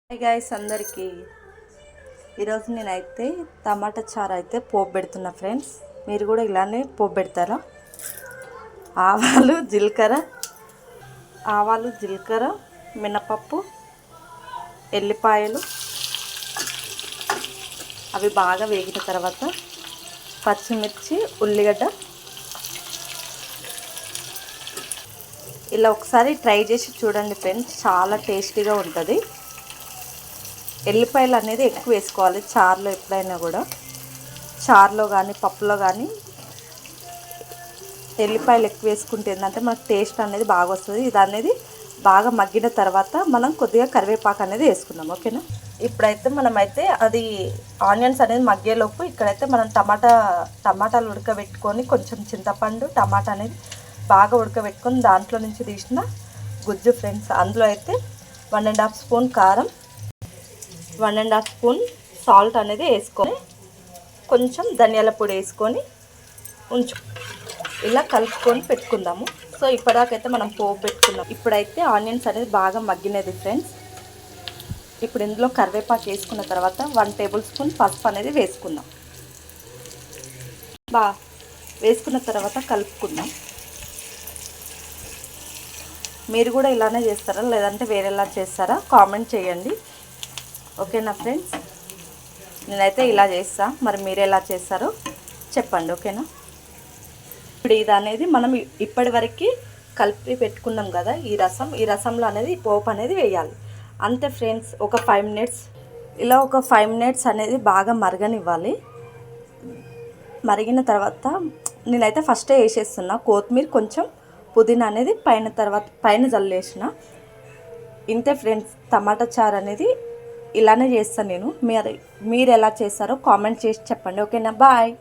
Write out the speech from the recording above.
Hi guys అందరికీ ఈరోజు నేనైతే టమాటా చారు అయితే పోపు పెడుతున్నా ఫ్రెండ్స్. మీరు కూడా ఇలానే పోపు పెడతారా? ఆవాలు జీలకర్ర మినపప్పు ఎల్లిపాయలు అవి బాగా వేగిన తర్వాత పచ్చిమిర్చి ఉల్లిగడ్డ ఇలా ఒకసారి ట్రై చేసి చూడండి ఫ్రెండ్స్, చాలా టేస్టీగా ఉంటుంది. ఎల్లిపాయలు అనేది ఎక్కువ వేసుకోవాలి చారులో. ఎప్పుడైనా కూడా చారులో కానీ పప్పులో కానీ ఎల్లిపాయలు ఎక్కువ వేసుకుంటే ఏంటంటే మనకు టేస్ట్ అనేది బాగా వస్తుంది. ఇది అనేది బాగా మగ్గిన తర్వాత మనం కొద్దిగా కరివేపాకు అనేది వేసుకుందాం, ఓకేనా. ఇప్పుడైతే మనమైతే అది ఆనియన్స్ అనేది మగ్గేలోపు ఇక్కడైతే మనం టమాటాలు ఉడకబెట్టుకొని కొంచెం చింతపండు టమాటా అనేది బాగా ఉడకబెట్టుకొని దాంట్లో నుంచి తీసిన గుజ్జు ఫ్రెండ్స్. అందులో అయితే 1.5 స్పూన్ కారం, 1.5 స్పూన్ సాల్ట్ అనేది వేసుకొని కొంచెం ధనియాల పొడి వేసుకొని ఇలా కలుపుకొని పెట్టుకుందాము. సో ఇప్పటిదాకైతే మనం పోపు పెట్టుకుందాం. ఇప్పుడైతే ఆనియన్స్ అనేది బాగా మగ్గినది ఫ్రెండ్స్. ఇప్పుడు ఇందులో కరివేపాకు వేసుకున్న తర్వాత 1 టేబుల్ స్పూన్ పసుపు అనేది వేసుకుందాం. వేసుకున్న తర్వాత కలుపుకుందాం. మీరు కూడా ఇలానే చేస్తారా లేదంటే వేరేలా చేస్తారా కామెంట్ చేయండి, ఓకేనా ఫ్రెండ్స్. నేనైతే ఇలా చేస్తా, మరి మీరు ఎలా చేస్తారో చెప్పండి, ఓకేనా. ఇప్పుడు ఇది అనేది మనం ఇప్పటి వరకు కలిపి పెట్టుకున్నాం కదా, ఈ రసంలో అనేది పోపు అనేది వేయాలి అంతే ఫ్రెండ్స్. ఒక 5 మినిట్స్ ఇలా ఒక 5 మినిట్స్ అనేది బాగా మరగనివ్వాలి. మరిగిన తర్వాత నేనైతే ఫస్టే వేసేస్తున్నా కొత్తిమీర, కొంచెం పుదీనా అనేది పైన జల్లేసిన. ఇంతే ఫ్రెండ్స్, టమాటా చారు అనేది ఇలానే చేస్తాను నేను. మీరు ఎలా చేస్తారో కామెంట్ చేసి చెప్పండి, ఓకేనా. బాయ్.